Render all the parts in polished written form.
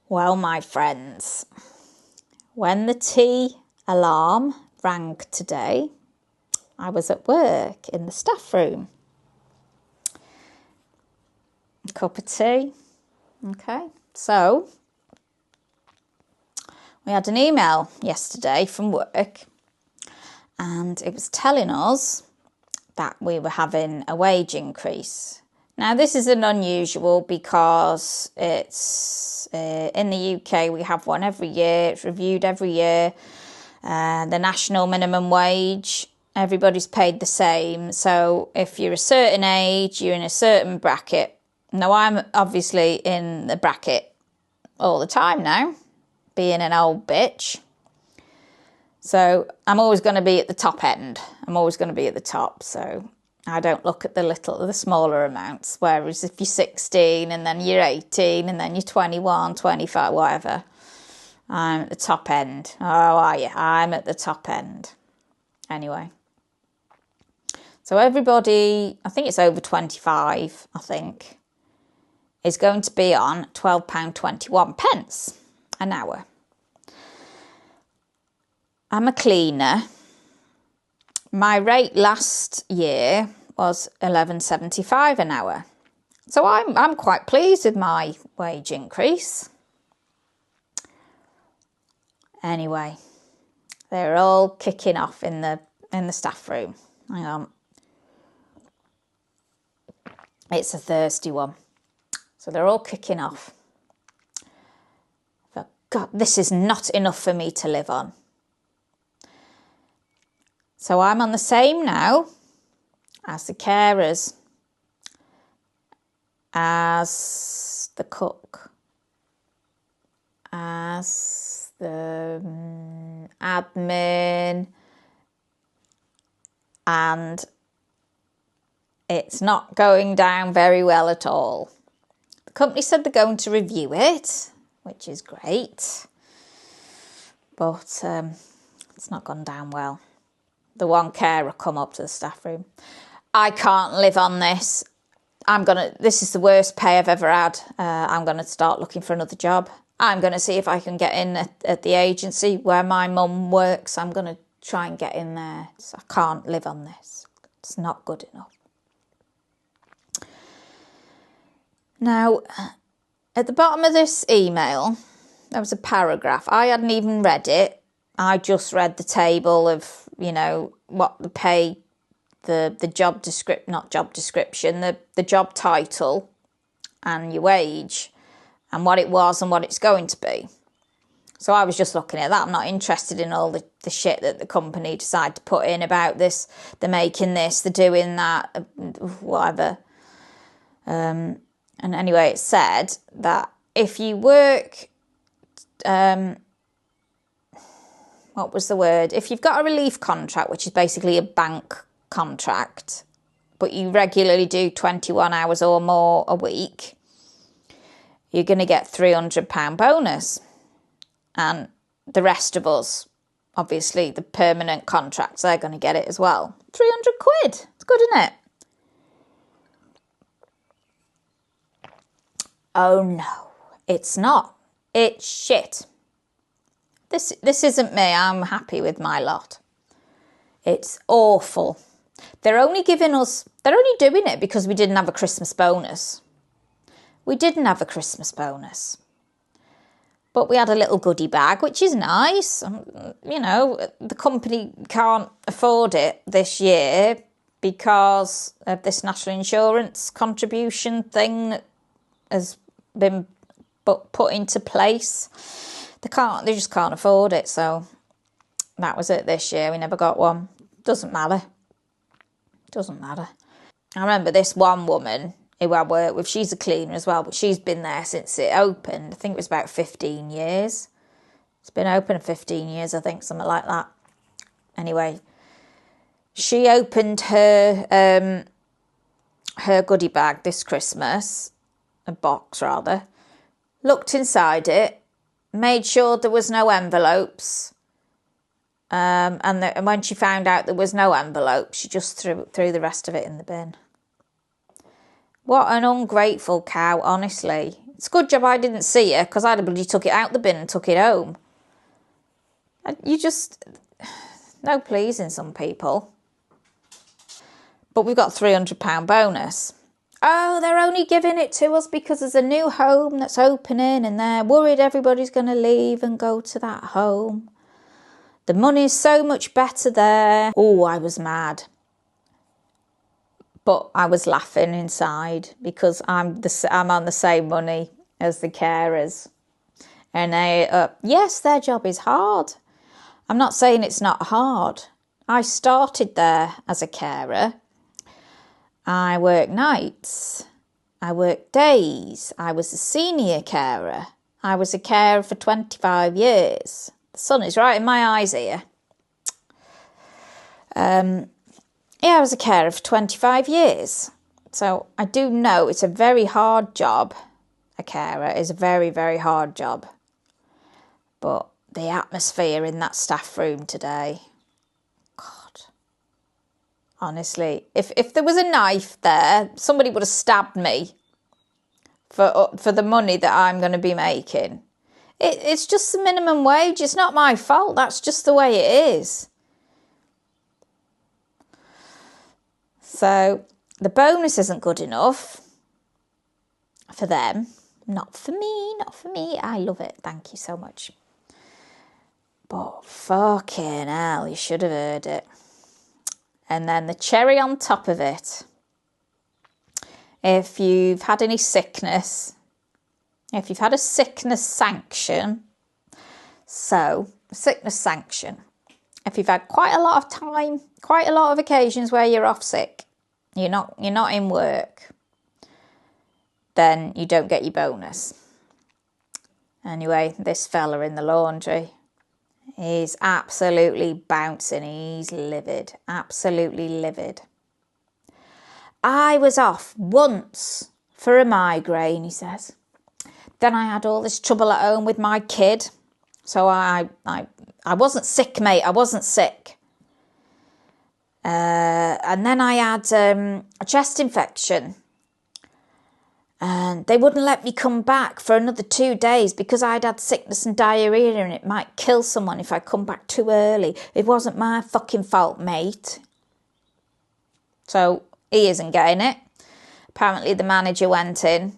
Well, my friends, when the tea alarm rang today, I was at work in the staff room. A cup of tea. Okay, so we had an email yesterday from work and it was telling us that we were having a wage increase. Now, this is an unusual because it's in the UK, we have one every year. It's reviewed every year. The national minimum wage, everybody's paid the same. So if you're a certain age, you're in a certain bracket. Now, I'm obviously in the bracket all the time now, being an old bitch. So I'm always going to be at the top end. I'm always going to be at the top. So I don't look at the smaller amounts. Whereas if you're 16 and then you're 18 and then you're 21, 25, whatever, I'm at the top end. Oh, are you? I'm at the top end. Anyway. So everybody, I think it's over 25, I think, is going to be on £12.21 an hour. I'm a cleaner. My rate last year was £11.75 an hour. So I'm quite pleased with my wage increase. Anyway, they're all kicking off in the staff room. Hang on. It's a thirsty one. So they're all kicking off. But God, this is not enough for me to live on. So I'm on the same now as the carers, as the cook, as the admin, and it's not going down very well at all. The company said they're going to review it, which is great, but it's not gone down well. The one carer come up to the staff room. I can't live on this. This is the worst pay I've ever had. I'm going to start looking for another job. I'm going to see if I can get in at the agency where my mum works. I'm going to try and get in there. So I can't live on this. It's not good enough. Now, at the bottom of this email, there was a paragraph. I hadn't even read it. I just read the table of, what the pay, the job description, the job title and your wage and what it was and what it's going to be. So I was just looking at that. I'm not interested in all the shit that the company decide to put in about this. They're making this, they're doing that, whatever. And anyway, it said that if you work... what was the word? If you've got a relief contract, which is basically a bank contract, but you regularly do 21 hours or more a week, you're going to get £300 bonus. And the rest of us, obviously the permanent contracts, they're going to get it as well. 300 quid. It's good, isn't it? Oh no, it's not. It's shit. This isn't me. I'm happy with my lot. It's awful. They're only doing it because we didn't have a Christmas bonus. We didn't have a Christmas bonus. But we had a little goodie bag, which is nice. The company can't afford it this year because of this national insurance contribution thing that has been put into place. They just can't afford it, so that was it this year. We never got one. Doesn't matter. I remember this one woman who I work with, she's a cleaner as well, but she's been there since it opened. I think it was about 15 years. It's been open 15 years, I think, something like that. Anyway, she opened her goodie bag this Christmas, a box rather, looked inside it, made sure there was no envelopes, and when she found out there was no envelope, she just threw the rest of it in the bin. What an ungrateful cow, honestly. It's a good job I didn't see her, because I'd have bloody took it out the bin and took it home. You just... No pleasing some people. But we've got £300 bonus. Oh, they're only giving it to us because there's a new home that's opening and they're worried everybody's going to leave and go to that home. The money's so much better there. Oh, I was mad. But I was laughing inside because I'm on the same money as the carers. And yes, their job is hard. I'm not saying it's not hard. I started there as a carer. I worked nights. I worked days. I was a senior carer. I was a carer for 25 years. The sun is right in my eyes here. Yeah, I was a carer for 25 years. So I do know it's a very hard job. A carer is a very, very hard job. But the atmosphere in that staff room today, God, honestly, if there was a knife there, somebody would have stabbed me for the money that I'm going to be making. It's just the minimum wage. It's not my fault. That's just the way it is. So the bonus isn't good enough for them. Not for me, not for me. I love it. Thank you so much. But fucking hell, you should have heard it. And then the cherry on top of it. If you've had any sickness, if you've had a sickness sanction, sickness sanction. If you've had quite a lot of time, quite a lot of occasions where you're off sick, you're not in work, then you don't get your bonus. Anyway, this fella in the laundry, he's absolutely bouncing. He's livid, absolutely livid. I was off once for a migraine, he says. Then I had all this trouble at home with my kid. So I wasn't sick, mate. I wasn't sick. And then I had a chest infection. And they wouldn't let me come back for another 2 days because I'd had sickness and diarrhoea and it might kill someone if I come back too early. It wasn't my fucking fault, mate. So he isn't getting it. Apparently the manager went in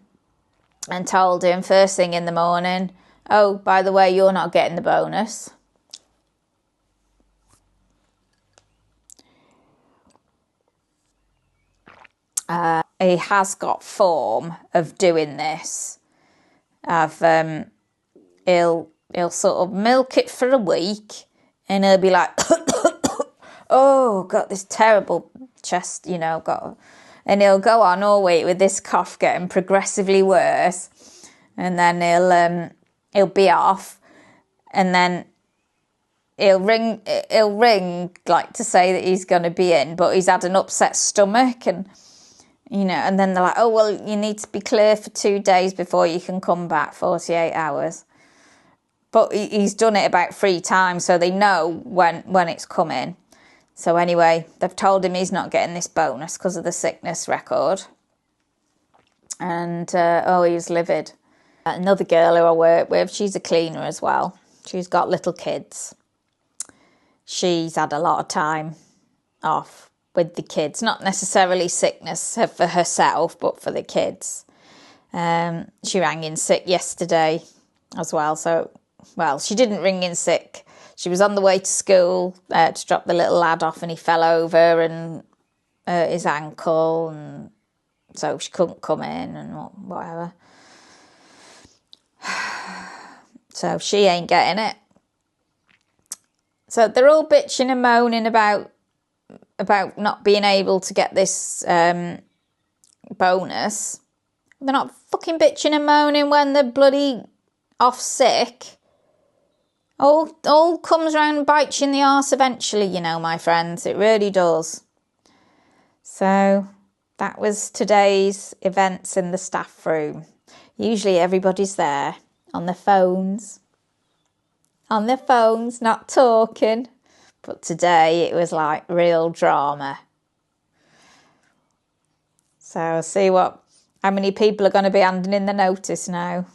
and told him first thing in the morning, oh, by the way, you're not getting the bonus. He has got form of doing this. He'll sort of milk it for a week and he'll be like, oh, got this terrible chest, and he'll go on all week with this cough getting progressively worse, and then he'll be off, and then he'll ring like to say that he's going to be in, but he's had an upset stomach, and and then they're like, oh, well, you need to be clear for 2 days before you can come back, 48 hours. But he's done it about 3 times, so they know when it's coming. So anyway, they've told him he's not getting this bonus because of the sickness record. And, he's livid. Another girl who I work with, she's a cleaner as well. She's got little kids. She's had a lot of time off with the kids. Not necessarily sickness for herself, but for the kids. She rang in sick yesterday as well. So, well, she didn't ring in sick. She was on the way to school to drop the little lad off and he fell over and his ankle, and so she couldn't come in and whatever. So she ain't getting it. So they're all bitching and moaning about not being able to get this bonus. They're not fucking bitching and moaning when they're bloody off sick. All comes round and bites you in the arse eventually, my friends. It really does. So that was today's events in the staff room. Usually everybody's there on their phones. On their phones, not talking. But today it was like real drama. So see what How many people are going to be handing in the notice now?